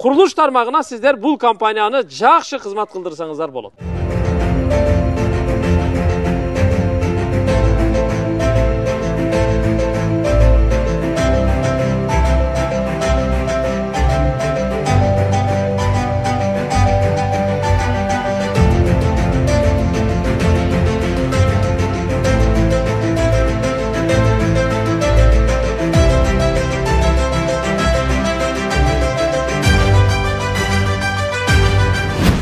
Kuruluş tarmağına sizler bu kampanyanı жақсы қызмат kıldırsanızlar болот.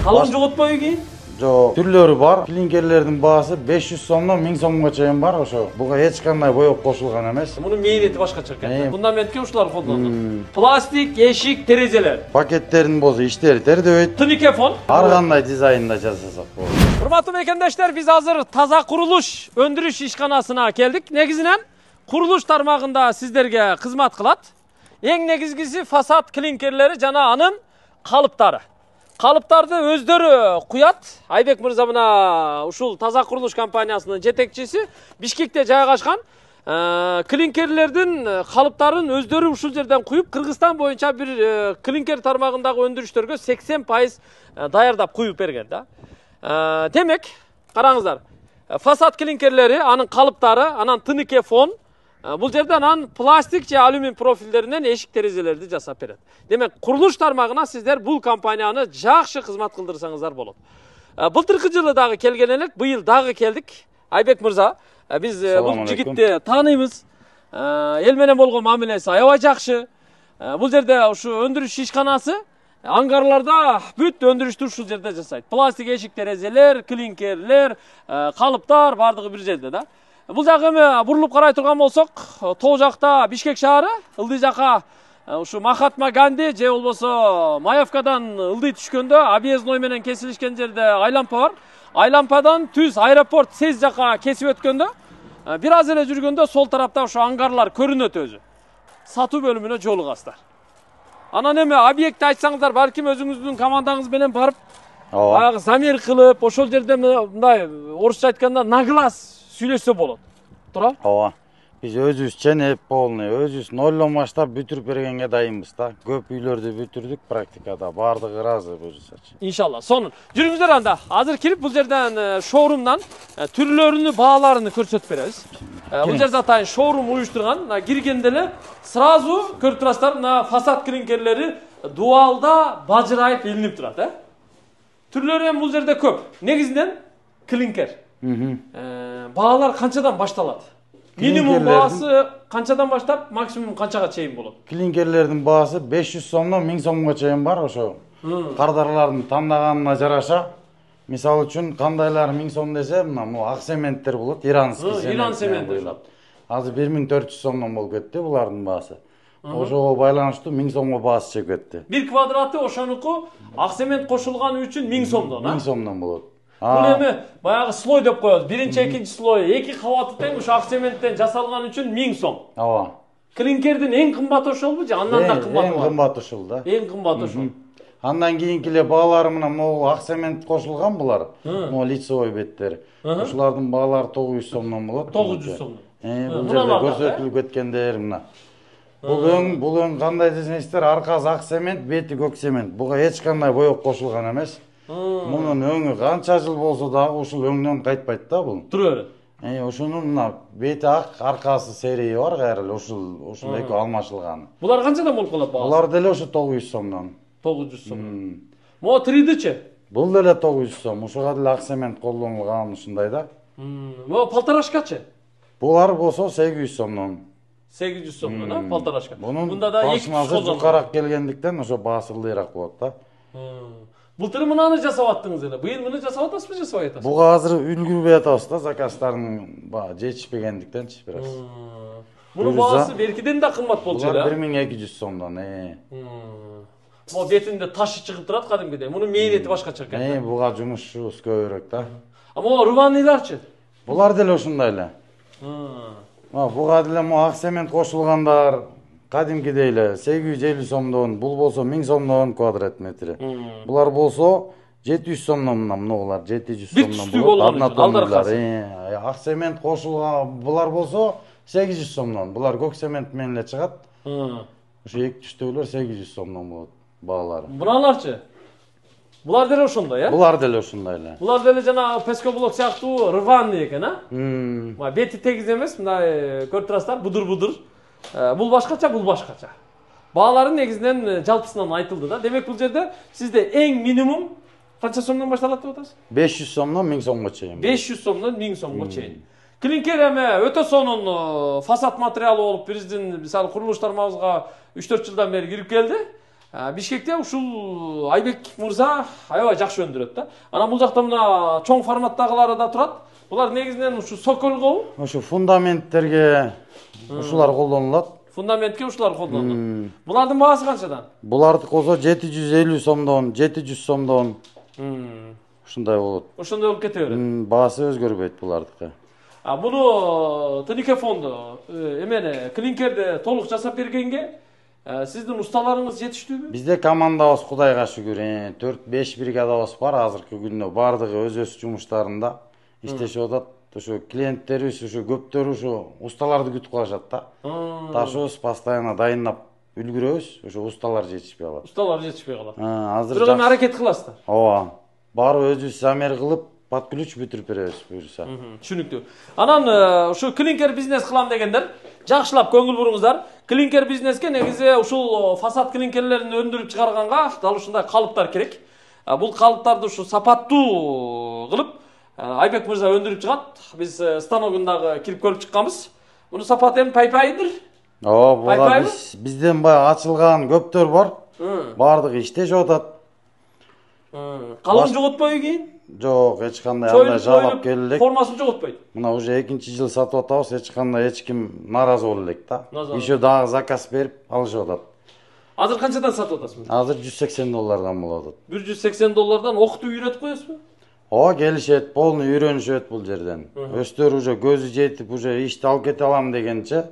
Kalın жоғотпой кейін? Жоқ, түрлері бар. Клинкерлердің бағасы 500 сомнан 1000 сомға чейин бар ошо. Буга эч кандай боёк кошулган эмес. Мунун мээрети башкача экен. Фундаментке ушулар колдонулат. Пластик, эшик, терезелер. Пакеттердин болсо иштери тердебейт. Тыныке фон. Ар кандай дизайнда жасасак болот. Урматтуу мекендештер, биз азыр таза курулуш өндүрүш ишканасына келдик. Негизинен курулуш тармагында сиздерге кызмат кылат. Эң негизгиси фасад клинкерлери жана анын калыптары. Kalıptарды өздөрү куят. Айбек мырза мына ушул таза курулуш компаниясынын жетекчиси Бишкекте жайгашкан клинкерлердин калыптарын өздөрү ушул жерден куюп, Кыргызстан боюнча бир клинкер тармагындагы өндүрүштөргө 80% даярдап куюп берген да. Демек, караңыздар. Фасад клинкерлери, анын калыптары, анан тыныке фон, бул жерде анан пластик же алюмин профилдеринен эшик терезелерди жасап берет. Демек, курулуш тармагына сиздер бул компанияны жақсы кызмат кылдырсаңыздар болот. Былтыркы жылы дагы келген элек, быйыл дагы келдик. Айбек мырза, биз бул жигитти тааныйбыз. Эл менен болгон мамилеси аябай жакшы. Бул жерде ушу өндүрүш ишканасы ангарларда бүт өндүрүштү ушул жерде жасайт. Пластик эшик терезелер, клинкерлер, калыптар бардыгы бир жерде да. Бул жагы эми бурулуп карай турган болсок, тоо жакта Бишкек шаары, ылдый жака ушу Махатма Ганди же болбосо Маевкадан ылдый түшкөндө объездной менен кесилишкен жерде айлампа бар. Айлампадан түз аэропорт СЭЗ жака кесип өткөндө, бир аз эле жүргөндө сол тарапта ошо ангарлар көрүнөт өзү. Сатуу бөлүмүнө жолугасыздар. Анан эми объектти айтсаңыздар, балким өзүңүздүн командаңыз менен барып, баягы замер кылып, ошол жерде мындай орусча айтканда наглас сүйлөсө болот. Туура? Ооба. Биз өзүбүз ченеп полный, өзүбүз нолдон баштап бүтүрүп бергенге дайынбыз да. Көп үйлөрдү бүтүрдүк практикада, бардыгы ыраазы буюрсачы. Иншалла. Сонун. Жүрүңүздөр анда. Азыр кирип бул жерден шоурумдан түрлөрүнү, бааларını көрсөтүп беребиз. Бул жерде атайын шоурум уюштурган, киргенде эле сразу көрүп турасыздар, мына фасад клинкерлери дуалда бажырайып илинип турат, Түрлөрү эми бул жерде көп. Негизинен клинкер. Баалар канчадан башталат? Минимум баасы канчадан баштап, максимум канчага чейин болот? Клинкерлердин баасы 500 сомдон 1000 сомго чейин бар ошо. Кардарлардын тандаганына жараша. Мисалы үчүн кандайлар 1000 сом десе, мына ак цементтер болот, иранский цемент. Иран цементи. Азыр 1400 сомдон болуп кетти булардын баасы. Ошого байланыштуу 1000 сомго баасы чыгып кетти. Бир квадраты ошонуку ак цемент кошулганы үчүн 1000 сомдон, 1000 сомдон болот. Бул эми баягы слой деп коебуз. Биринчи, экинчи слой, эки кабаты тең ушу ак цементтен жасалган үчүн 1000 сом. Ооба. Клинкердин эң кымбаты ошолбу же андан да кымбаты бар? Эң кымбаты ошол да. Эң кымбаты ошол. Андан кийинки эле баалары мына могу ак цемент кошулган булар. Могу лицевой беттери. Ушулардын баалары 900 сомдон болот. 900 сомдон. Бул жерде көрсөтүлүп кеткендер мына. Бул өң кандай десеңиздер, аркасы ак цемент, бети көк цемент. Буга эч кандай боёк кошулган эмес. Мунун өңү канча жыл болсо да ушул өңдөн кайтпайт да бул. Тура берет. Ошонун мына бети ак, аркасы серии бар кайры ушул экөө алмашылган. Булар канчадан болуп калат баасы? Булар деле ошо 900 сомдон. 900 сом. Мо 3D'чи? Бул деле 900 сом. Ушуга деле ак цемент колдонулган ушундай да. Мо полторашкачы? Булар болсо 800 сомдон. 800 сомдон, полторашка. Бунда да 2 киши жукарак келгендиктен ошо баасы ылдыйраак болот да. Былтыр мынаны жасап аттыңыз эле. Быйыл муну жасап атасызбы, жасабай атасызбы? Буга азыр үлгүрбөй атабыз да, заказдардын жетишпегендиктен чипирабыз. Муну баасы беркиден да кымбат болчу эле. Булар 1200 сомдон. Мо бетинде ташы чыгып турат кадимгидей. Мунун мээрети башкача экен. Буга жумушчубуз көбүрөөк да. Мо рубаныйларчы? Булар деле ушундай эле. Буга деле ак цемент кошулгандар кадимгидей эле 850 сомдон, бул болсо 1000 сомдон квадрат метри. Булар болсо 700 сомдон мыналар 700 сомдон болот. Ак цемент кошулган булар болсо 800 сомдон. Булар көк цемент менен эле чыгат. Ошо эки түштөөлөр 800 сомдон болот. баалары. Bunalarçı. Bular деле ошондой, э? Булар деле ушундай эле. Bular деле жана пескоблок сыяктуу рваный экен, а? Бети тегиз эмес, мындай көрүп турасыздар, будур-будур. Бул башкача, бул башкача. Баалары негизинен жалпысынан айтылды да. Демек бул жерде сизде эң минимум канча сомдон башталат деп атасыз? 500 сомдон 1000 сомго чейин. 500 сомдон 1000 сомго чейин. Клинкер эме өтө сонун фасад материалы болуп биздин мисалы курулуш тармагыбызга 3-4 жылдан бери кирип келди. Бишкекте ушул Айбек мырза аябай жакшы өндүрөт да. Анан бул жакта мына чоң форматтагылары да турат. Булар негизинен ушу соколго, Ошо фундаменттерге ушулар колдонулат. фундаментке ушулар колдонулат. Булардын баасы канчадан? Булардыкы болсо 750 сомдон, 700 сомдон ушундай болот. Ошондой болуп кете берет. Баасы өзгөрбөйт булардыкы. Буну Тынике фонду эмени клинкерди толук жасап бергенге сиздин усталарыңыз жетиштүүбү? Бизде командабыз Кудайга шүгүр 4-5 бригадабыз бар. Азыркы күндө бардыгы өз жумуштарында иштешип атат. Ошо клиенттерибиз, ошо көптөрү ошо усталарды күтүп калышат да. Ташыбыз постоянно дайындап үлгүрөбүз, ошо усталар жетишпей калат. Усталар жетишпей калат. Азыр Бирок эми аракет кыласыздар. Ооба. Барып өзүбүз замер кылып, под ключ бүтүрүп беребиз буюрса. Түшүнүктүү. Анан ушу клинкер бизнес кылам дегендер жакшылап көңүл буруңуздар. Клинкер бизнеске негизи ушул фасад клинкерлерин өндүрүп чыгарганга дал ушундай калыптар керек. Бул калыптарды ушу сапаттуу кылып Айбек мырза өндүрүп чыгат. Биз станогундагы кирип көрүп чыкканбыз. Муну сапаты эми пайпайдыр. Ооба, буга бизден баягы ачылган көптөр бар. Бардыгы иштешип атат. Калын жоготпойбу кийин? Жок, эч кандай андай жалап келелек. Формасын жоготпойт. Мына уже экинчи жыл сатып атабыз, эч кандай эч ким наразы боло элек да. Еще дагы заказ берип алышып атат. Азыр канчадан сатып атасыз? Азыр $180 болуп атат. $180 окутуп үйрөтүп коесузбу? Ооба, келишет, полный үйрөнүшөт бул жерден. Өстөр уже көзү жетип, уже ишти алып кете алам дегенче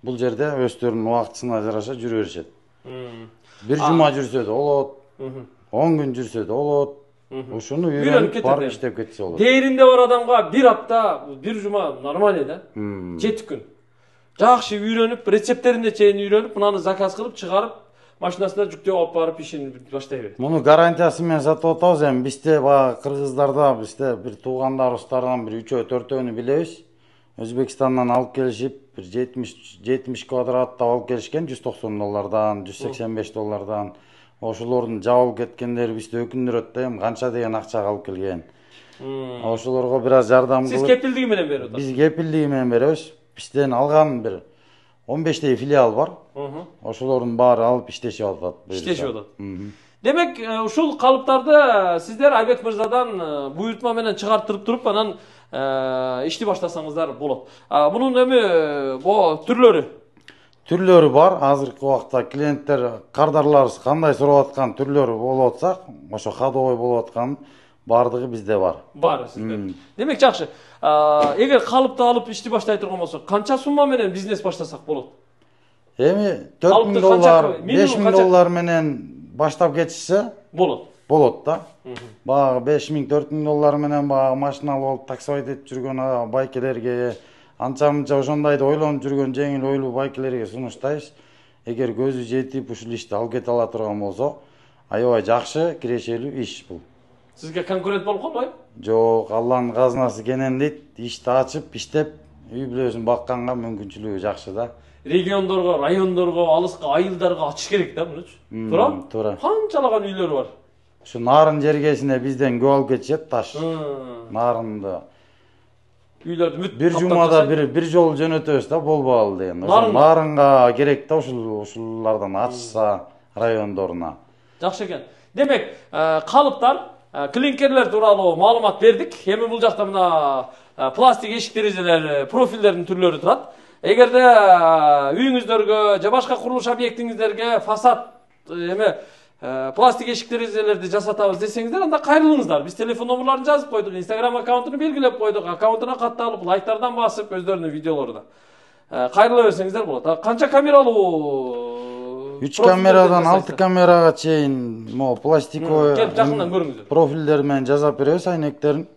бул жерде өстөрдүн убактысына жараша жүрө беришет. Бир жума жүрсө да болот, 10 күн жүрсө да болот. Ушуну үйрөнүп барып иштеп кетсе болот. Дээринде бар адамга бир апта, бир жума нормально да. 7 күн. Жакшы үйрөнүп, рецепттерине чейин үйрөнүп, мынаны заказ кылып чыгарып, машинасына жүктөп алып барып ишин баштай берет. Муну гарантиясы менен сатып атабыз. Эми бизде баягы кыргыздарда бизде бир туугандарыбыздардан бир 3-4-өнү билебиз. Өзбекстандан алып келишип, бир 70 квадраттап алып келишкен $190, $185. Ошолордун жабылып кеткендери бизде өкүндүрөт да, эми канча деген акчага алып келген. Ошолорго бир аз жардам кылып. Сиз кепилдиги менен берип атасыз. Биз кепилдиги менен беребиз. Бизден алган бир 15 филиал бар. Ошолордун баары алып иштешип атат. Иштешип атат. Демек, ушул калыптарды сиздер Айбек мырзадан буйрутма менен чыгартырып туруп, анан ишти баштасаңыздар болот. Мунун эми түрлөрү бар. Азыркы убакта клиенттер, кардарларыбыз кандай сурап аткан түрлөрү болуп атса, ошо ходовой болуп аткан бардыгы бизде бар. Бар сизде. Демек жакшы. Эгер калыпты алып ишти баштай турган болсок, канча сумма менен бизнес баштасак болот? Эми $4000, $5000 менен баштап кетишсе болот да. Баягы $5000-$4000 менен баягы машиналы болуп таксовать этип жүргөн байкелерге, анча-мынча ошондойду ойлонуп жүргөн жеңил ойлуу байкелерге сунуштайбыз. Эгер көзү жетип ушул ишти алып кете ала турган болсо, аябай жакшы, кирешелүү иш бул. Сизге конкурент болуп калбайбы? Жок, Алланын казынасы кенен дейт. Ишти ачып, иштеп, үй бүлөсүн бакканга мүмкүнчүлүгү жакшы да. Региондорго, райондорго, алыска, айылдарга ачыш керек да мунучу. Туура. Канчалаган үйлөр бар. Ушу нарын жергесине бизден көп алып кетишет таш. Нарынды. Үйлөрдү бир жумада бир жол жөнөтөбүз да, болбогалы деген. Нарынга керек да ушулардан ачса райондоруна. Жакшы экен. Демек, калыптар, клинкерлер тууралуу маалымат бердик. Эми бул жакта мына пластик эшик терезелер, профилдердин түрлөрү турат. Эгерде үйүңүздөргө же башка курулуш объектиңиздерге фасад пластик эшик терезелерди жасатабыз десеңиздер, анда кайрылыңыздар. Биз телефон номерларын жазып койдук, Instagram аккаунтун белгилеп койдук. Аккаунтуна катталып, лайктардан басып, өздөрүнүн видеолоруна кайрыла берсеңиздер болот. Канча камералуу? 3 камерадан 6 камерага чейин пластиковый профилдер менен жасап беребиз айнектерин.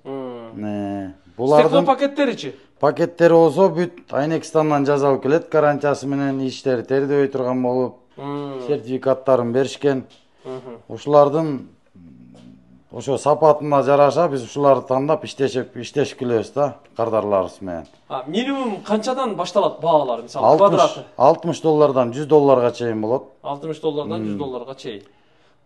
Стекло пакеттеричи? Пакеттер болсо бүт Айнекстандан жасалып келет, гарантиясы менен иштери тердебей турган болуп, сертификаттарын беришкен. Ушулардын ошо сапатына жараша биз ушуларды тандап иштешип келебиз да кардарларыбыз менен. Минимум канчадан башталат баалар? Мисалы квадраты $60 $100 чейин болот. $60 $100 чейин.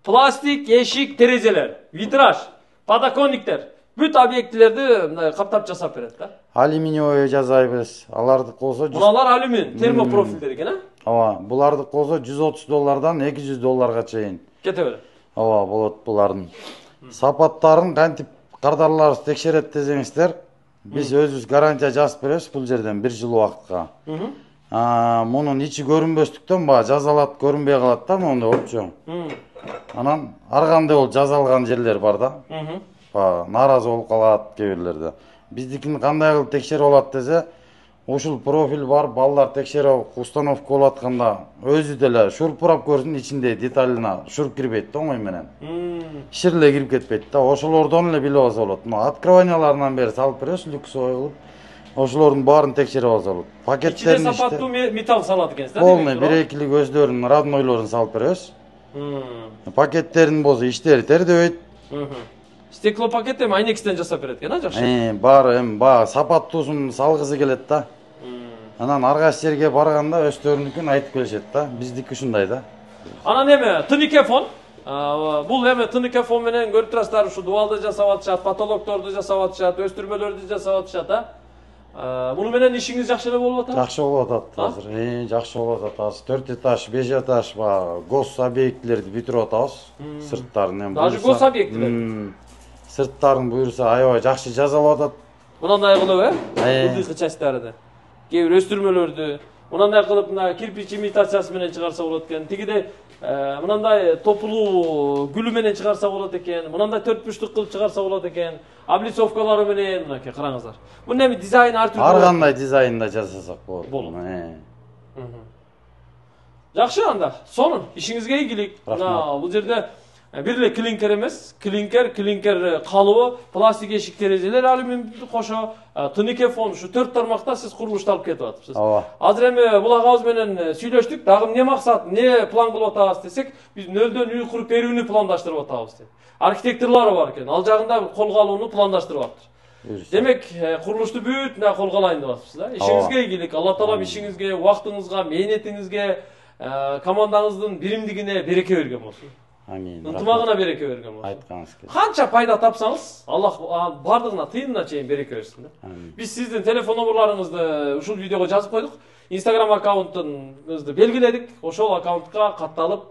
Пластик эшик терезелер, витраж, подоконниктер бүт объектилерди мындай каптап жасап берет да. Алюминиевый жасайбыз. Аларды колсо Булар алюмин, термопрофилдер экен, Ооба, буларды колсо $130 $200 чейин кете берет. Ооба, болот булардын. Сапаттарын кантип кардарларыбыз текшерет десеңиздер, биз өзүбүз гарантия жазып беребиз бул жерден 1 жыл убакытка. Мунун ичи көрүнбөстүктөн баа жазалат, көрүнбөй калат да моундай опчо. Анан ар кандай болуп жазалган жерлер бар да. Нааразы болуп калат кээ бирлерде. Биздикин кандай кылып текшерип алат десе, ушул профиль бар, балдар текшерип установка болуп атканда өзү деле шурпурап көрсүн, ичинде деталына шуруп кирбейт да оңой менен. Ишер эле кирип кетпейт да. Ошолордон эле билип алса болот. Открыванияларынан бери салып беребиз, люксовый кылып. Ошолордун баарын текшерип алса болот. Пакеттерин ичине сапаттуу металл салат экенсиз да? Полный бир-экилик өздөрүнүн роднойлорун салып беребиз. Пакеттерин болсо иштери тердебейт. Стекло пакет эми Айнекстен жасап берет экен, жакшы. Баары эми сапаттуусун салгысы келет да. Анан ар кайсы жерге барганда өздөрүнүкүн айтып келишет да. Биздики ушундай да. Анан эми тыникефон. Бул эми тыникефон менен көрүп турасыздар, ушу дубалды жасап атышат, потолокторду жасап атышат, өстүрмөлөрдү жасап атышат, Муну менен ишиңиз жакшы эле болуп атат? Жакшы болуп атат азыр. Жакшы болуп атат азыр. 4 этаж, 5 этаж гос объектилерди бүтүрүп атабыз. Сырттарын эми. Даже гос объектилер. Сырттарын буюрса аябай жакшы жазалап атат. Мындай кылып, ылдыйкы частарды. Кээ бир өстүрмөлөрдү мындай кылып мына кирпич имитациясы менен чыгарса болот экен. Тигиде мындай топулуу гүлү менен чыгарса болот экен. Мындай 4 бурчтук кылып чыгарса болот экен. Облицовкалары менен мынакей караңыздар. Бунун эми дизайн ар түрдүү. Ар кандай дизайнда жасасак болот. Жакшы анда. Сонун ишиңизге ийгилик. Мына бул жерде бир эле клинкер эмес, клинкер калыбы, пластик эшик терезелер алюминдүү кошо, тыникефон ушу 4 тармакта сиз курулушту алып кетип атыпсыз. Азыр эми бул агабыз менен сүйлөштүк, дагы эмне максат, эмне план кылып атабыз десек, биз нөлдөн үй куруп берүүнү пландаштырып атабыз деп. Архитекторлору бар экен, ал жагында колго алууну пландаштырып атыптыр. Демек, курулушту бүт колго алайын деп атыпсыз да. Ишиңизге ийгилик, Алла таала ишиңизге, убактыңызга, мээнетиңизге, командаңыздын биримдигине береке берген болсун. Амин. Ынтымагына береке берген болсун. Айтканыңыз келет. Канча пайда тапсаңыз, Аллах бардыгына тыйынына чейин береке берсин да. Биз сиздин телефон номерларыңызды ушул видеого жазып койдук. Instagram аккаунтуңузду белгиледик. Ошол аккаунтка катталып,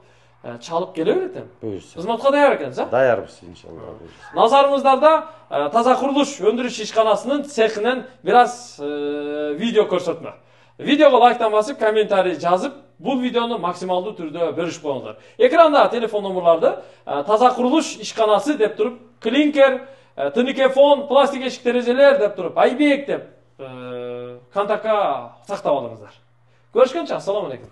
чалып келе берет эми. Буюрса. Кызматка даяр экенсиз, Даярбыз иншалла. Назарыңыздарда таза курулуш өндүрүш ишканасынын цехинен бир аз видео көрсөтмө. Видеого лайктан басып, комментарий жазып, бул видеону максималдуу түрдө бөлүшүп коюңуздар. Экранда телефон номерларды таза курулуш ишканасы деп туруп, клинкер, тыникефон, пластик эшик терезелер деп туруп, Айбек деп контактка сактап алыңыздар. Көрүшкөнчө, ассаламу алейкум.